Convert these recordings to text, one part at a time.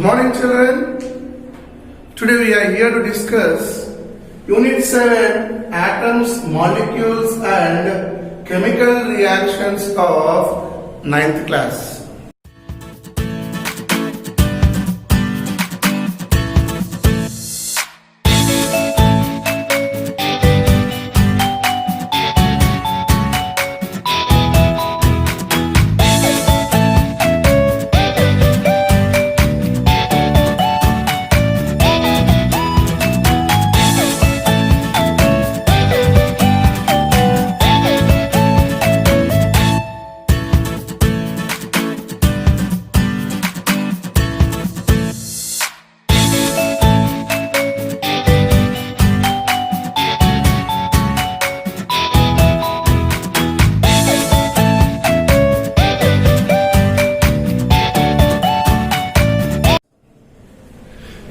Good morning, children. Today we are here to discuss Unit 7 Atoms, Molecules and Chemical Reactions of 9th class.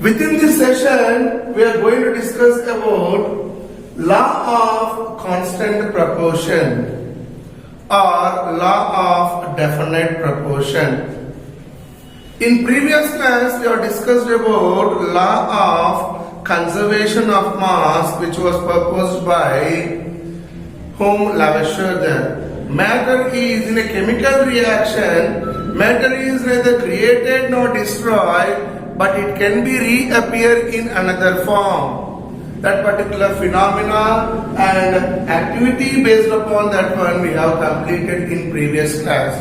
Within this session, we are going to discuss about law of constant proportion or law of definite proportion. In previous class, we have discussed about law of conservation of mass, which was proposed by whom? Lavoisier. Matter is in a chemical reaction, matter is neither created nor destroyed, but it can be reappear in another form. That particular phenomena and activity based upon that one we have completed in previous class.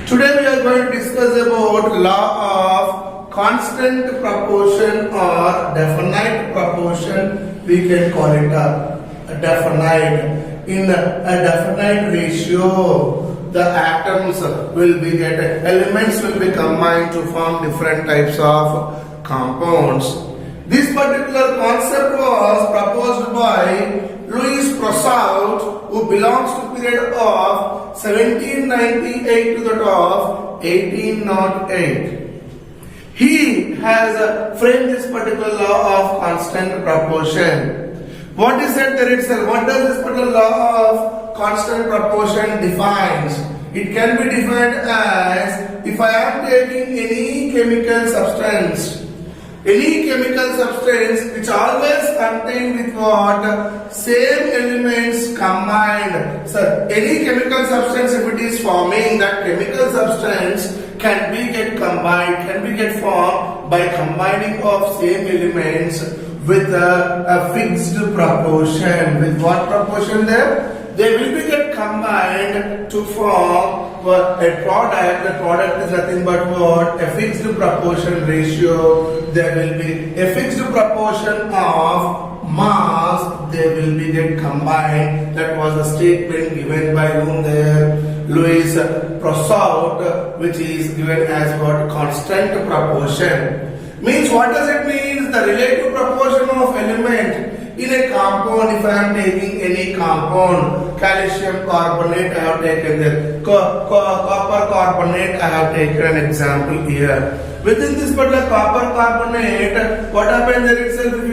Today we are going to discuss about law of constant proportion or definite proportion. We can call it a definite. In a definite ratio, the atoms will be elements will be combined to form different types of compounds. This particular concept was proposed by Louis Pasteur, who belongs to period of 1798 to that of 1808. He has framed this particular law of constant proportion. What is it there itself? What does this particular law of constant proportion defines? It can be defined as, if I am taking any chemical substance which always contain with what? Same elements combined. So any chemical substance, if it is forming, that chemical substance can be get formed by combining of same elements with a fixed proportion. With what proportion there? They will be get combined to form a product. The product is nothing but what? A fixed proportion ratio. There will be a fixed proportion of mass. They will be get combined. That was a statement given by whom there? Louis Pasteur, which is given as what? Constant proportion. Means what does it mean? The relative proportion of element in a compound. If I am taking any compound, calcium carbonate I have taken there, copper carbonate I have taken an example here. Within this particular copper carbonate, what happens there itself if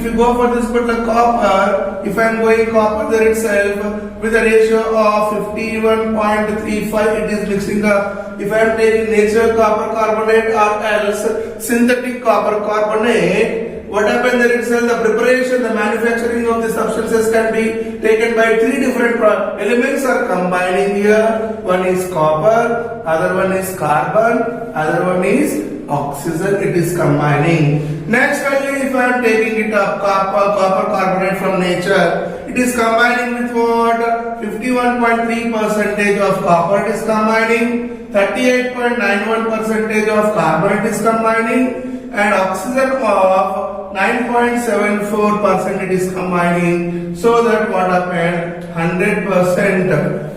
you go for this particular copper, if I am going copper there itself with a ratio of 51.35, it is mixing up. If I am taking natural copper carbonate or else synthetic copper carbonate, what happens there itself? The preparation, the manufacturing of the substances can be taken by three different elements are combining here. One is copper, other one is carbon, other one is oxygen. It is combining. Next, if I am taking it up, copper carbonate from nature, it is combining with what? 51.3% of copper it is combining, 38.91% of carbon it is combining, and oxygen of 9.74% it is combining. So that what happened? 100%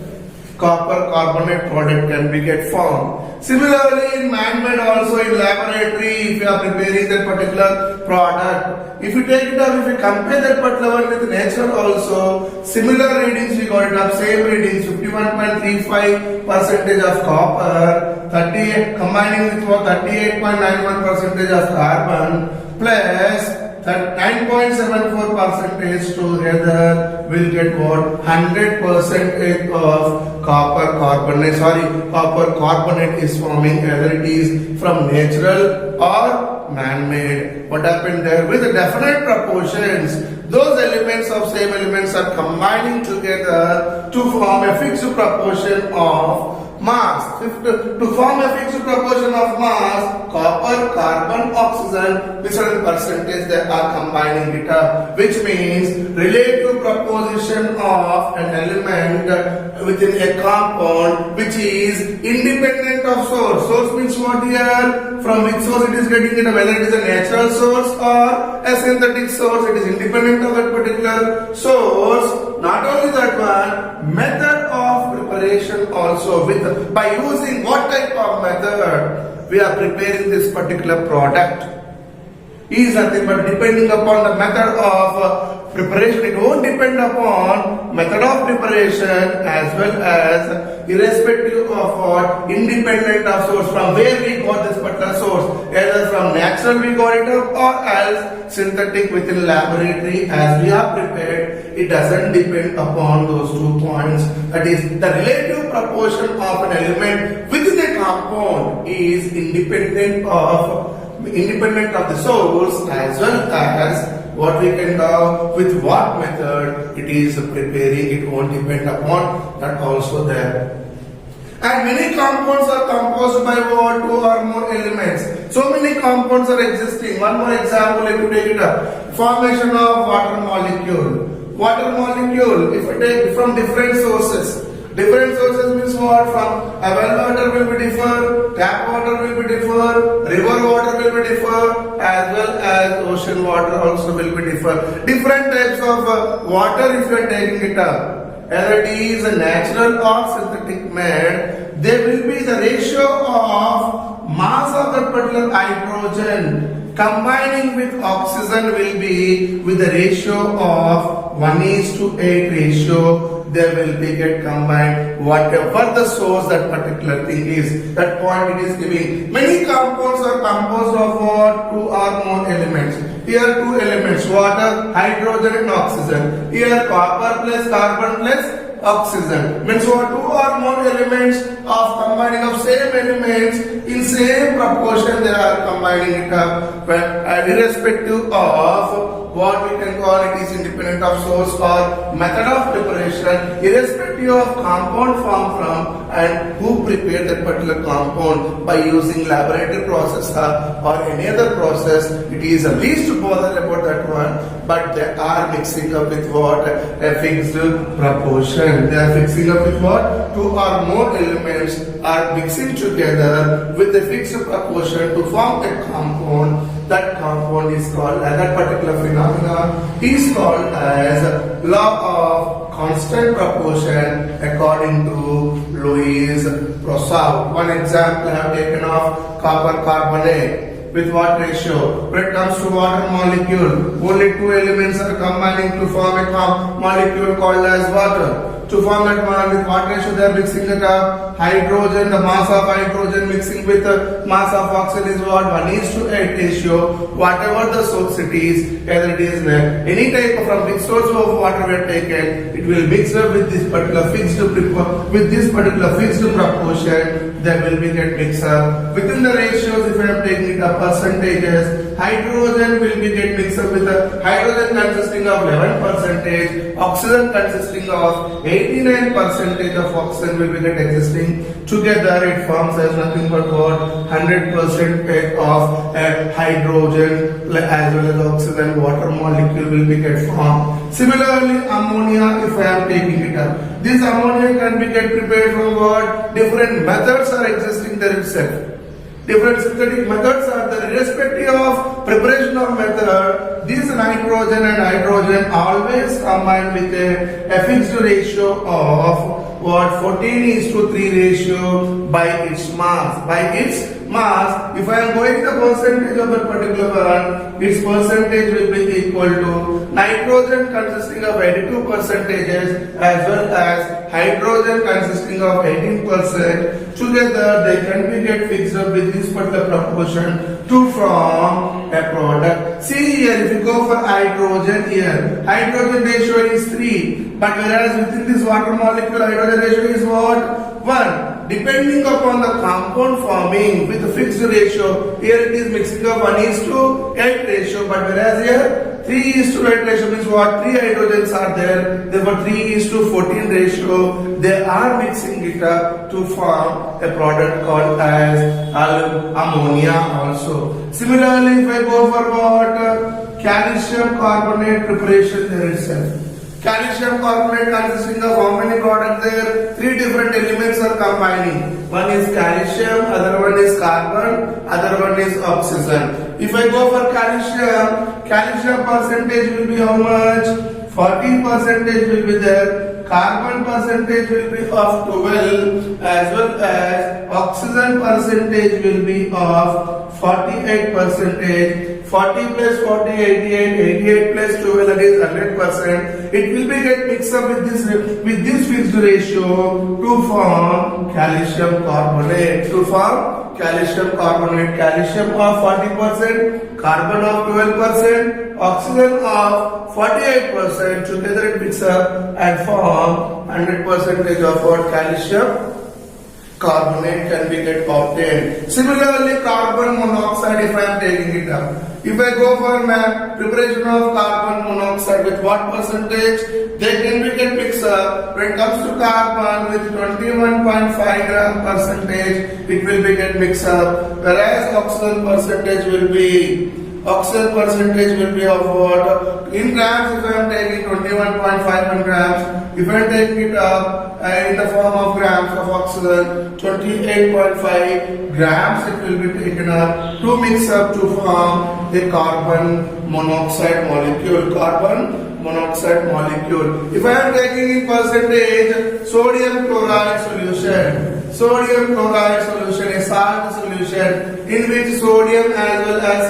copper carbonate product can be get formed. Similarly, in man-made also in laboratory, if you are preparing that particular product, if you take it up, if you compare that particular one with nature also, similar readings we got it up, same readings, 51.35% of copper, 38 combining with what 38.91% of carbon, plus that 9.74 percentage together will get what? 100% of copper carbonate. Copper carbonate is forming, either it is from natural or man-made. What happened there? With definite proportions, those elements of same elements are combining together to form a fixed proportion of mass. To form a fixed proportion of mass, copper, carbon, oxygen, with certain percentage they are combining it up, which means relative proportion of an element within a compound which is independent of source. Source means what here? From which source it is getting it, whether it is a natural source or a synthetic source, it is independent of that particular source. Not only that one, method of preparation also, by using what type of method we are preparing this particular product is nothing but depending upon the method of preparation. It won't depend upon method of preparation as well as irrespective of what, independent of source, from where we got this particular source, either from natural we got it up or else synthetic within laboratory as we are prepared. It doesn't depend upon those 2 points. That is, the relative proportion of an element within a compound is independent of the source as well as what we can do with what method it is preparing. It won't depend upon that also there. And many compounds are composed by what? 2 or more elements. So many compounds are existing. One more example, let me take it up. Formation of water molecule. Water molecule, if we take from different sources. Different sources means what? From well water will be differ, tap water will be differ, river water will be differ, as well as ocean water also will be differ. Different types of water if you are taking it up, whether it is a natural or synthetic made, there will be the ratio of mass of that particular hydrogen combining with oxygen will be with the ratio of 1:8 ratio. They will be get combined whatever the source that particular thing is. That point it is giving. Many compounds are composed of what? 2 or more elements. Here 2 elements, water, hydrogen and oxygen. Here copper plus carbon plus oxygen. Means what? 2 or more elements of combining of same elements in same proportion they are combining it up. But irrespective of what we can call it is independent of source or method of preparation, irrespective of compound formed from and who prepared that particular compound by using laboratory process or any other process, it is the least bother about that one, but they are mixing up with what? A fixed proportion. They are mixing up with what? 2 or more elements are mixing together with a fixed proportion to form a compound. That compound is called, that particular phenomena is called as law of constant proportion according to Louis Prosau. One example I have taken of copper carbonate. With what ratio? When it comes to water molecule, only 2 elements are combining to form a molecule called as water. To form that one, with what ratio they are mixing it up? Hydrogen, the mass of hydrogen mixing with the mass of oxygen is what? 1:8 ratio. Whatever the source it is, either it is any type of from which source of water we are taken, it will mix up with this particular fixed proportion. There will be get mixed up within the ratios. If I am taking it up percentages, hydrogen will be get mixed up with the hydrogen consisting of 11%, oxygen consisting of 89% of oxygen will be get existing together. It forms as nothing but what? 100% of hydrogen as well as oxygen water molecule will be get formed. Similarly, ammonia, if I am taking it up, this ammonia can be get prepared from what? Different methods are existing there itself. Different synthetic methods are there. Irrespective of preparation of method, this nitrogen and hydrogen always combine with a fixed ratio of what? 14:3 ratio by its mass. By its if I am going the percentage of that particular one, its percentage will be equal to nitrogen consisting of 82 percentages as well as hydrogen consisting of 18%. Together they can be get fixed up with this particular proportion to form a product. See here, if you go for hydrogen here, hydrogen ratio is 3, but whereas within this water molecule hydrogen ratio is what? 1. Depending upon the compound forming with a fixed ratio, here it is mixing of 1:8 ratio, but whereas here 3:8 ratio means what? 3 hydrogens are there, therefore 3:14 ratio. They are mixing it up to form a product called as ammonia also. Similarly, if I go for what? Calcium carbonate preparation there itself. Calcium carbonate consisting of how many products there? 3 different elements are combining. One is calcium, other one is carbon, other one is oxygen. If I go for calcium percentage will be how much? 40% will be there. Carbon percentage will be of 12 as well as oxygen percentage will be of 48%. 40 plus 40, 88, 88 plus 12, that is 100%. It will be get mixed up with this fixed ratio to form calcium carbonate. To form calcium carbonate, calcium of 40%, carbon of 12%, oxygen of 48%. Together it mixes up and form 100% of what? Calcium carbonate can be get obtained. Similarly, carbon monoxide, if I am taking it up. If I go for preparation of carbon monoxide with what percentage? They can be get mixed up. When it comes to carbon with 21.5 gram percentage, it will be get mixed up. Whereas oxygen percentage will be of what? In grams, if I am taking 21.5 grams, if I am taking it up in the form of grams of oxygen, 28.5 grams it will be taken up to mix up to form the carbon monoxide molecule. If I am taking in percentage, sodium chloride solution is salt solution in which sodium as well as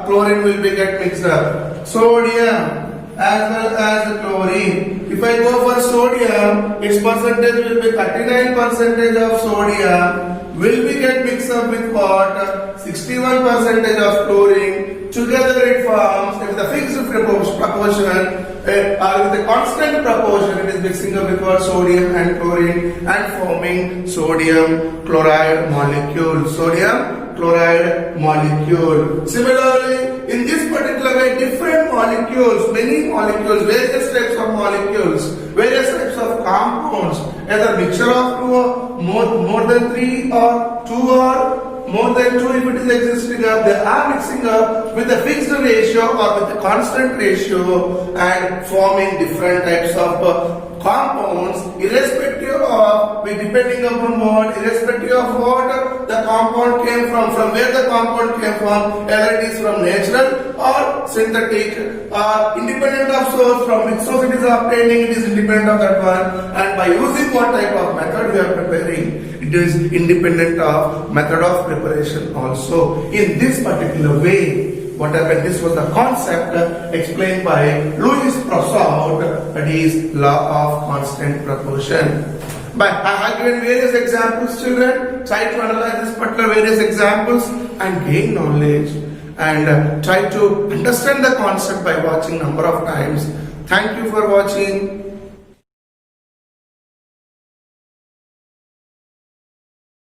chlorine will be get mixed up. Sodium as well as chlorine. If I go for sodium, its percentage will be 39% of sodium will be get mixed up with what? 61% of chlorine. Together it forms with a fixed proportion or with a constant proportion. It is mixing up with what? Sodium and chlorine and forming sodium chloride molecule. Similarly, in this particular way, different molecules, many molecules, various types of molecules, various types of compounds, either mixture of two, more than 3 or 2 or more than 2 if it is existing up, they are mixing up with a fixed ratio or with a constant ratio and forming different types of compounds irrespective of, depending upon what, irrespective of what the compound came from where the compound came from, whether it is from natural or synthetic, independent of source, from which source it is obtaining, it is independent of that one, and by using what type of method we are preparing, it is independent of method of preparation also. In this particular way, what happened? This was the concept explained by Louis Pasteur, that is law of constant proportion. But I have given various examples, children. Try to analyze this particular various examples and gain knowledge and try to understand the concept by watching number of times. Thank you for watching.